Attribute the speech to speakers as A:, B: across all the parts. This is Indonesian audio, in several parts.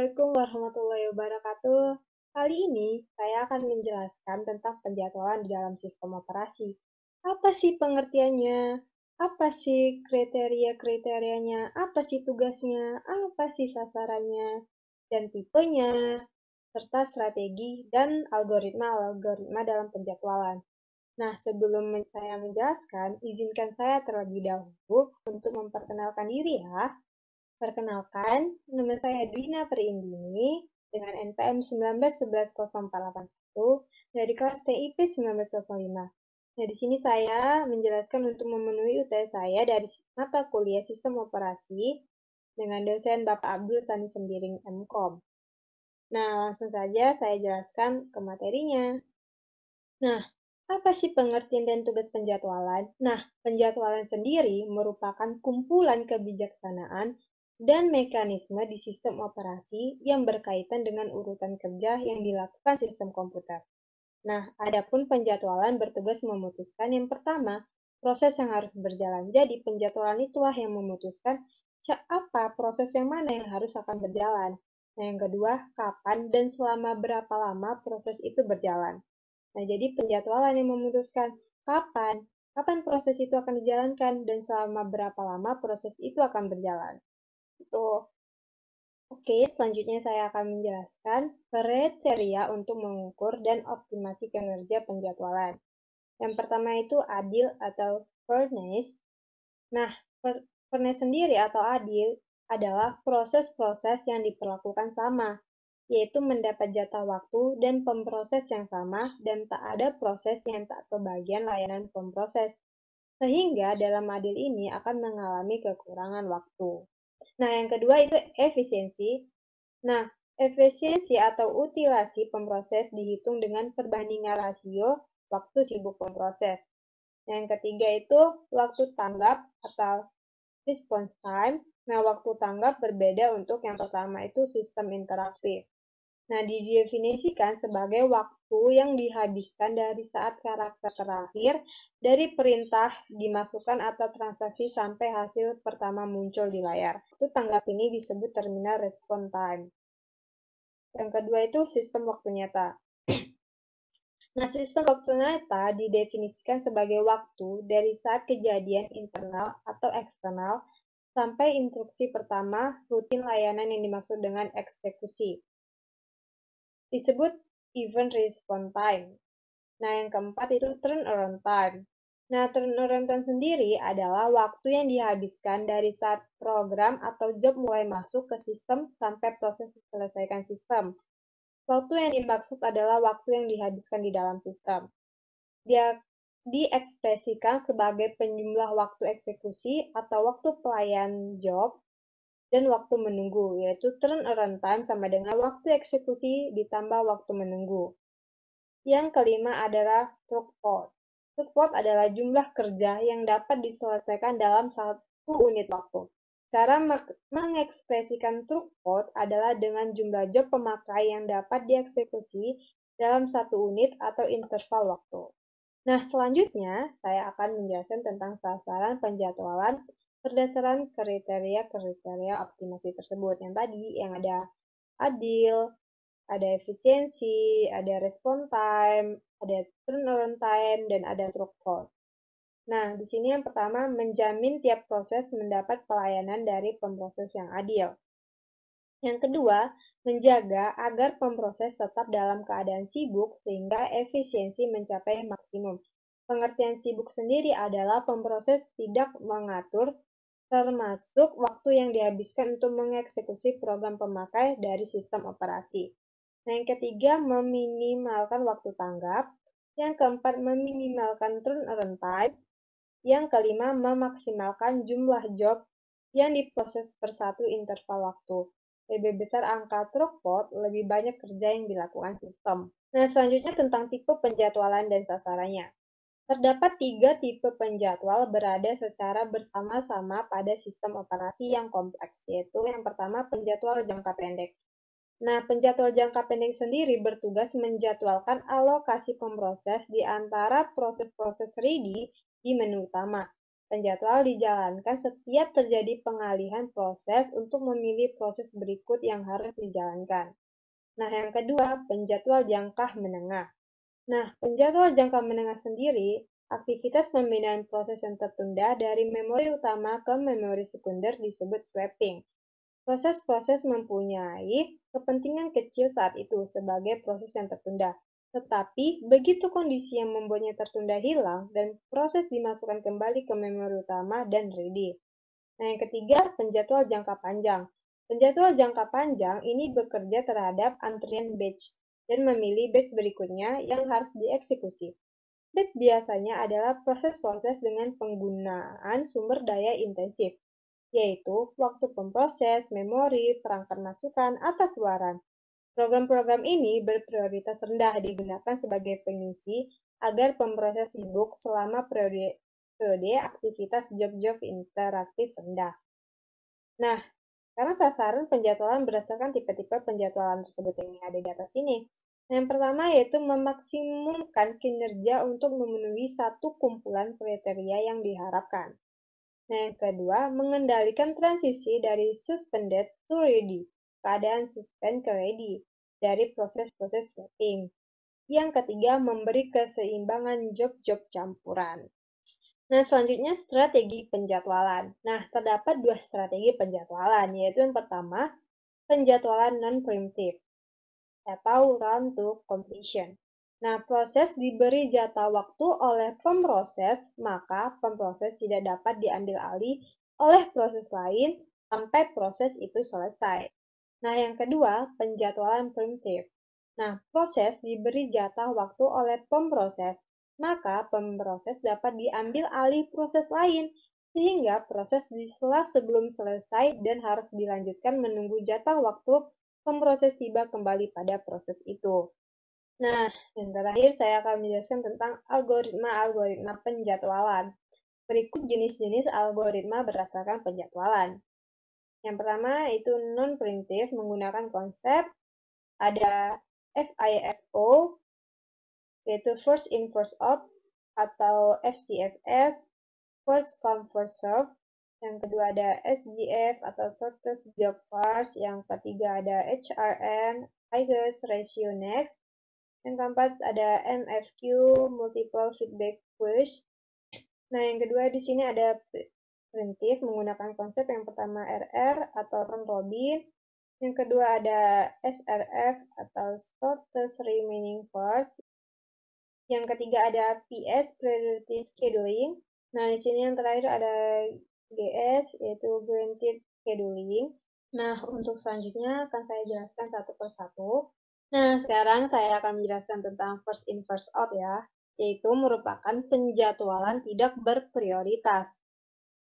A: Assalamualaikum warahmatullahi wabarakatuh. Kali ini saya akan menjelaskan tentang penjadwalan di dalam sistem operasi. Apa sih pengertiannya? Apa sih kriteria-kriterianya? Apa sih tugasnya? Apa sih sasarannya? Dan tipenya, serta strategi dan algoritma-algoritma dalam penjadwalan. Nah, sebelum saya menjelaskan, izinkan saya terlebih dahulu untuk memperkenalkan diri ya. Perkenalkan, nama saya Dwina Perindini dengan NPM 19110481 dari kelas TIP 1905. Nah, di sini saya menjelaskan untuk memenuhi UTS saya dari mata kuliah Sistem Operasi dengan dosen Bapak Abdul Sani Sembiring MKOM. Nah, langsung saja saya jelaskan ke materinya. Nah, apa sih pengertian dan tugas penjadwalan? Nah, penjadwalan sendiri merupakan kumpulan kebijaksanaan dan mekanisme di sistem operasi yang berkaitan dengan urutan kerja yang dilakukan sistem komputer. Nah, adapun penjadwalan bertugas memutuskan yang pertama, proses yang harus berjalan. Jadi, penjadwalan itulah yang memutuskan apa proses yang mana yang harus akan berjalan. Nah, yang kedua, kapan dan selama berapa lama proses itu berjalan. Nah, jadi penjadwalan yang memutuskan kapan proses itu akan dijalankan dan selama berapa lama proses itu akan berjalan. Itu. Oke, selanjutnya saya akan menjelaskan kriteria untuk mengukur dan optimasi kinerja penjadwalan. Yang pertama itu adil atau fairness. Nah, fairness sendiri atau adil adalah proses-proses yang diperlakukan sama, yaitu mendapat jatah waktu dan pemproses yang sama dan tak ada proses yang tak kebagian layanan pemproses, sehingga dalam adil ini akan mengalami kekurangan waktu. Nah, yang kedua itu efisiensi. Nah, efisiensi atau utilasi pemproses dihitung dengan perbandingan rasio waktu sibuk pemproses. Yang ketiga itu waktu tanggap atau response time. Nah, waktu tanggap berbeda untuk yang pertama itu sistem interaktif. Nah, didefinisikan sebagai waktu yang dihabiskan dari saat karakter terakhir dari perintah dimasukkan atau transaksi sampai hasil pertama muncul di layar. Itu tanggap ini disebut terminal response time. Yang kedua itu sistem waktu nyata. Nah, sistem waktu nyata didefinisikan sebagai waktu dari saat kejadian internal atau eksternal sampai instruksi pertama rutin layanan yang dimaksud dengan eksekusi. Disebut event response time. Nah, yang keempat itu turnaround time. Nah, turnaround time sendiri adalah waktu yang dihabiskan dari saat program atau job mulai masuk ke sistem sampai proses diselesaikan sistem. Waktu yang dimaksud adalah waktu yang dihabiskan di dalam sistem. Dia diekspresikan sebagai penjumlah waktu eksekusi atau waktu pelayan job dan waktu menunggu, yaitu turnaround time sama dengan waktu eksekusi ditambah waktu menunggu. Yang kelima adalah throughput. Throughput adalah jumlah kerja yang dapat diselesaikan dalam satu unit waktu. Cara mengekspresikan throughput adalah dengan jumlah job pemakai yang dapat dieksekusi dalam satu unit atau interval waktu. Nah, selanjutnya saya akan menjelaskan tentang sasaran penjadwalan berdasarkan kriteria-kriteria optimasi tersebut. Yang tadi, yang ada adil, ada efisiensi, ada response time, ada turnaround time, dan ada throughput. Nah, di sini yang pertama, menjamin tiap proses mendapat pelayanan dari pemproses yang adil. Yang kedua, menjaga agar pemproses tetap dalam keadaan sibuk sehingga efisiensi mencapai maksimum. Pengertian sibuk sendiri adalah pemproses tidak mengatur termasuk waktu yang dihabiskan untuk mengeksekusi program pemakai dari sistem operasi. Nah, yang ketiga, meminimalkan waktu tanggap. Yang keempat, meminimalkan turnaround time. Yang kelima, memaksimalkan jumlah job yang diproses per satu interval waktu. Lebih besar angka throughput, lebih banyak kerja yang dilakukan sistem. Nah, selanjutnya tentang tipe penjadwalan dan sasarannya. Terdapat 3 tipe penjadwal berada secara bersama-sama pada sistem operasi yang kompleks, yaitu yang pertama penjadwal jangka pendek. Nah, penjadwal jangka pendek sendiri bertugas menjadwalkan alokasi pemproses di antara proses-proses ready di menu utama. Penjadwal dijalankan setiap terjadi pengalihan proses untuk memilih proses berikut yang harus dijalankan. Nah, yang kedua, penjadwal jangka menengah. Nah, penjadwal jangka menengah sendiri, aktivitas pemindahan proses yang tertunda dari memori utama ke memori sekunder disebut swapping. Proses-proses mempunyai kepentingan kecil saat itu sebagai proses yang tertunda. Tetapi, begitu kondisi yang membuatnya tertunda hilang dan proses dimasukkan kembali ke memori utama dan ready. Nah, yang ketiga, penjadwal jangka panjang. Penjadwal jangka panjang ini bekerja terhadap antrian batch dan memilih batch berikutnya yang harus dieksekusi. Batch biasanya adalah proses-proses dengan penggunaan sumber daya intensif, yaitu waktu pemproses, memori, perangkat masukan, atau keluaran. Program-program ini berprioritas rendah digunakan sebagai pengisi agar pemproses sibuk selama periode aktivitas job-job interaktif rendah. Nah, karena sasaran penjadwalan berdasarkan tipe-tipe penjadwalan tersebut yang ada di atas ini. Yang pertama yaitu memaksimumkan kinerja untuk memenuhi satu kumpulan kriteria yang diharapkan. Nah, yang kedua, mengendalikan transisi dari suspended to ready, keadaan suspend ke ready, dari proses-proses swapping. Yang ketiga, memberi keseimbangan job-job campuran. Nah, selanjutnya strategi penjadwalan. Nah, terdapat dua strategi penjadwalan, yaitu yang pertama, penjadwalan non-preemptive atau round to completion. Nah, proses diberi jatah waktu oleh pemproses, maka pemproses tidak dapat diambil alih oleh proses lain sampai proses itu selesai. Nah, yang kedua, penjadwalan preemptive. Nah, proses diberi jatah waktu oleh pemproses, maka pemproses dapat diambil alih proses lain, sehingga proses disela sebelum selesai dan harus dilanjutkan menunggu jatah waktu pemproses tiba kembali pada proses itu. Nah, yang terakhir saya akan menjelaskan tentang algoritma-algoritma penjadwalan. Berikut jenis-jenis algoritma berdasarkan penjadwalan. Yang pertama itu non-preemptive menggunakan konsep ada FIFO, yaitu first in first out, atau FCFS, first come first serve. Yang kedua ada SGF atau shortest job first. Yang ketiga ada HRN, highest ratio next. Yang keempat ada MFQ, multiple feedback push. Nah, yang kedua di sini ada preemptive menggunakan konsep yang pertama RR atau round robin. Yang kedua ada SRF atau shortest remaining first. Yang ketiga ada PS, priority scheduling. Nah, di sini yang terakhir ada GS, yaitu guaranteed scheduling. Nah, untuk selanjutnya akan saya jelaskan satu persatu. Nah, sekarang saya akan menjelaskan tentang first in first out ya, yaitu merupakan penjadwalan tidak berprioritas.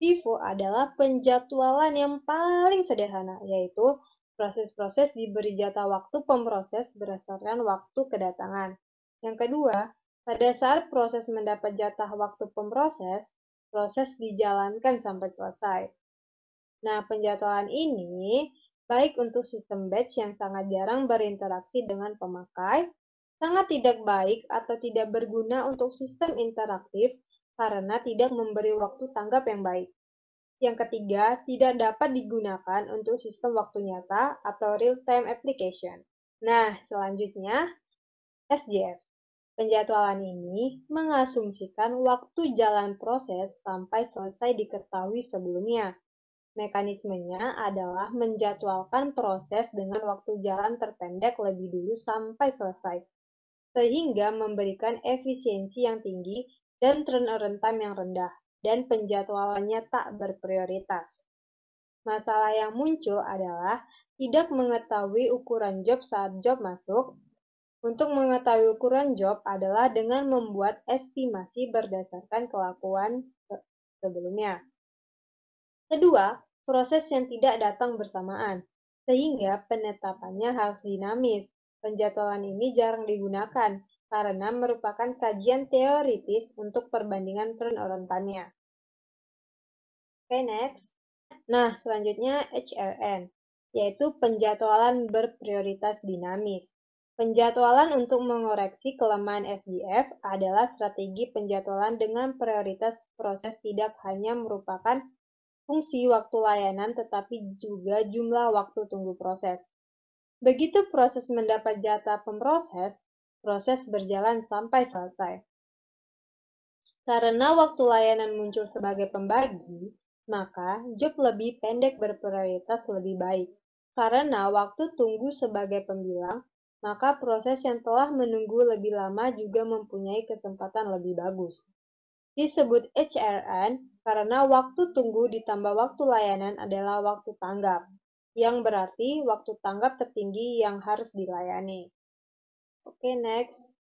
A: FIFO adalah penjadwalan yang paling sederhana, yaitu proses-proses diberi jatah waktu pemproses berdasarkan waktu kedatangan. Yang kedua, pada saat proses mendapat jatah waktu pemproses, proses dijalankan sampai selesai. Nah, penjadwalan ini baik untuk sistem batch yang sangat jarang berinteraksi dengan pemakai, sangat tidak baik atau tidak berguna untuk sistem interaktif karena tidak memberi waktu tanggap yang baik. Yang ketiga, tidak dapat digunakan untuk sistem waktu nyata atau real-time application. Nah, selanjutnya, SJF. Penjadwalan ini mengasumsikan waktu jalan proses sampai selesai diketahui sebelumnya. Mekanismenya adalah menjadwalkan proses dengan waktu jalan terpendek lebih dulu sampai selesai, sehingga memberikan efisiensi yang tinggi dan turnaround time yang rendah, dan penjadwalannya tak berprioritas. Masalah yang muncul adalah tidak mengetahui ukuran job saat job masuk. Untuk mengetahui ukuran job adalah dengan membuat estimasi berdasarkan kelakuan sebelumnya. Kedua, proses yang tidak datang bersamaan, sehingga penetapannya harus dinamis. Penjadwalan ini jarang digunakan karena merupakan kajian teoritis untuk perbandingan turnaround time-nya. Oke, next. Nah, selanjutnya HRN, yaitu penjadwalan berprioritas dinamis. Penjadwalan untuk mengoreksi kelemahan SDF adalah strategi penjadwalan dengan prioritas proses tidak hanya merupakan fungsi waktu layanan tetapi juga jumlah waktu tunggu proses. Begitu proses mendapat jatah pemproses, proses berjalan sampai selesai. Karena waktu layanan muncul sebagai pembagi, maka job lebih pendek berprioritas lebih baik. Karena waktu tunggu sebagai pembilang, maka proses yang telah menunggu lebih lama juga mempunyai kesempatan lebih bagus. Disebut HRN karena waktu tunggu ditambah waktu layanan adalah waktu tanggap, yang berarti waktu tanggap tertinggi yang harus dilayani. Oke, next.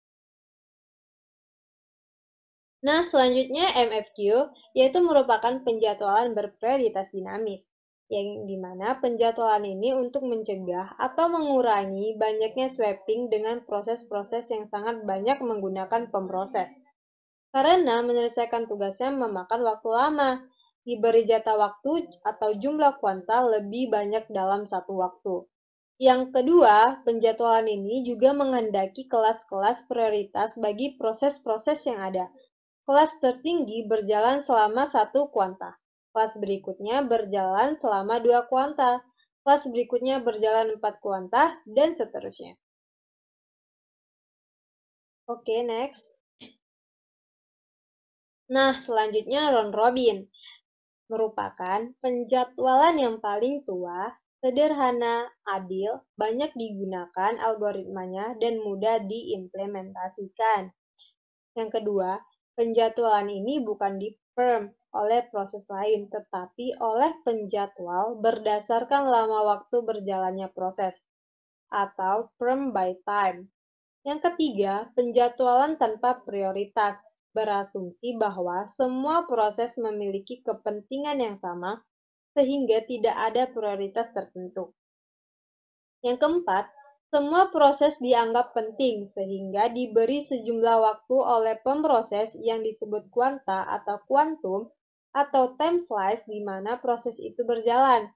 A: Nah, selanjutnya MFQ, yaitu merupakan penjadwalan berprioritas dinamis, yang dimana penjadwalan ini untuk mencegah atau mengurangi banyaknya swapping dengan proses-proses yang sangat banyak menggunakan pemproses. Karena menyelesaikan tugasnya memakan waktu lama, diberi jatah waktu atau jumlah kuanta lebih banyak dalam satu waktu. Yang kedua, penjadwalan ini juga menghendaki kelas-kelas prioritas bagi proses-proses yang ada. Kelas tertinggi berjalan selama 1 kuanta. Kelas berikutnya berjalan selama 2 kuanta. Kelas berikutnya berjalan 4 kuanta, dan seterusnya. Oke, next. Nah, selanjutnya round robin. Merupakan penjadwalan yang paling tua, sederhana, adil, banyak digunakan algoritmanya, dan mudah diimplementasikan. Yang kedua, penjadwalan ini bukan di-firm oleh proses lain, tetapi oleh penjadwal berdasarkan lama waktu berjalannya proses, atau firm by time. Yang ketiga, penjadwalan tanpa prioritas, berasumsi bahwa semua proses memiliki kepentingan yang sama, sehingga tidak ada prioritas tertentu. Yang keempat, semua proses dianggap penting sehingga diberi sejumlah waktu oleh pemproses yang disebut kuanta atau kuantum atau time slice di mana proses itu berjalan.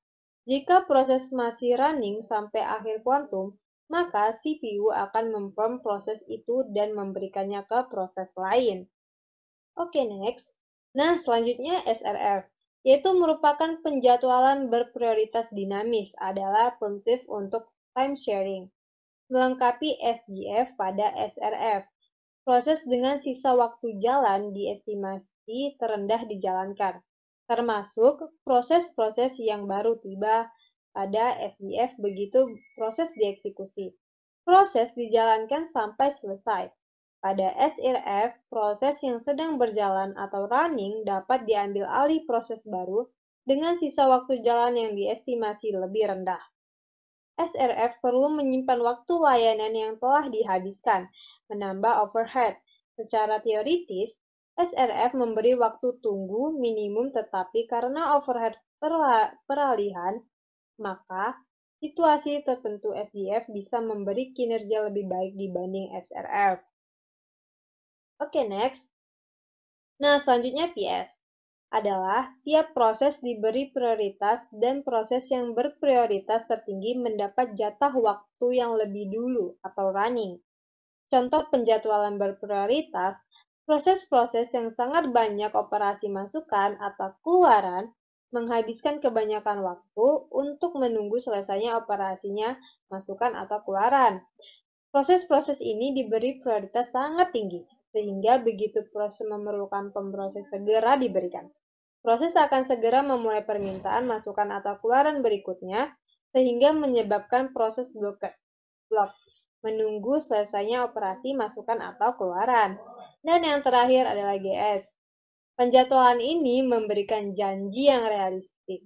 A: Jika proses masih running sampai akhir kuantum, maka CPU akan memprompt proses itu dan memberikannya ke proses lain. Oke, next. Nah, selanjutnya SRF, yaitu merupakan penjadwalan berprioritas dinamis, adalah primitif untuk time sharing, melengkapi SGF pada SRF. Proses dengan sisa waktu jalan diestimasi terendah dijalankan, termasuk proses-proses yang baru tiba pada SGF begitu proses dieksekusi. Proses dijalankan sampai selesai. Pada SRF, proses yang sedang berjalan atau running dapat diambil alih proses baru dengan sisa waktu jalan yang diestimasi lebih rendah. SRF perlu menyimpan waktu layanan yang telah dihabiskan, menambah overhead. Secara teoritis, SRF memberi waktu tunggu minimum tetapi karena overhead peralihan, maka situasi tertentu SDF bisa memberi kinerja lebih baik dibanding SRF. Oke, next. Nah, selanjutnya PS adalah tiap proses diberi prioritas dan proses yang berprioritas tertinggi mendapat jatah waktu yang lebih dulu atau running. Contoh penjadwalan berprioritas, proses-proses yang sangat banyak operasi masukan atau keluaran menghabiskan kebanyakan waktu untuk menunggu selesainya operasinya masukan atau keluaran. Proses-proses ini diberi prioritas sangat tinggi, sehingga begitu proses memerlukan pemproses segera diberikan. Proses akan segera memulai permintaan masukan atau keluaran berikutnya, sehingga menyebabkan proses blok, menunggu selesainya operasi masukan atau keluaran. Dan yang terakhir adalah GS. Penjadwalan ini memberikan janji yang realistis,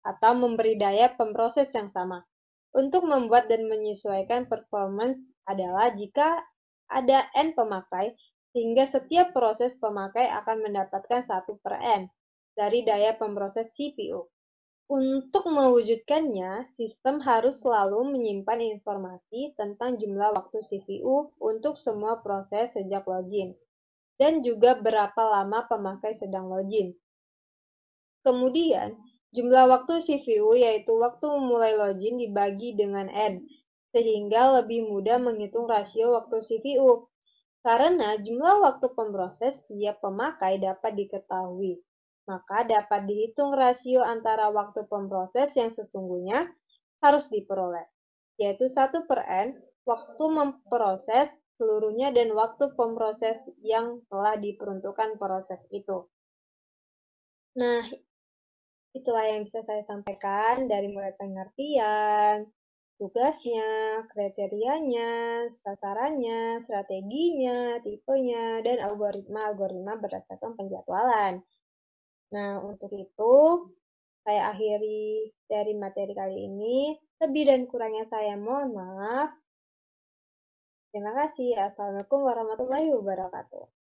A: atau memberi daya pemproses yang sama. Untuk membuat dan menyesuaikan performance adalah jika ada N pemakai, sehingga setiap proses pemakai akan mendapatkan 1/N dari daya pemproses CPU. Untuk mewujudkannya, sistem harus selalu menyimpan informasi tentang jumlah waktu CPU untuk semua proses sejak login, dan juga berapa lama pemakai sedang login. Kemudian, jumlah waktu CPU yaitu waktu memulai login dibagi dengan N, sehingga lebih mudah menghitung rasio waktu CPU. Karena jumlah waktu pemproses tiap pemakai dapat diketahui, maka dapat dihitung rasio antara waktu pemproses yang sesungguhnya harus diperoleh, yaitu 1/n waktu memproses seluruhnya dan waktu pemproses yang telah diperuntukkan proses itu. Nah, itulah yang bisa saya sampaikan dari mulai pengertian, tugasnya, kriterianya, sasarannya, strateginya, tipenya, dan algoritma-algoritma berdasarkan penjadwalan. Nah, untuk itu, saya akhiri dari materi kali ini. Lebih dan kurangnya saya mohon maaf. Terima kasih. Assalamualaikum warahmatullahi wabarakatuh.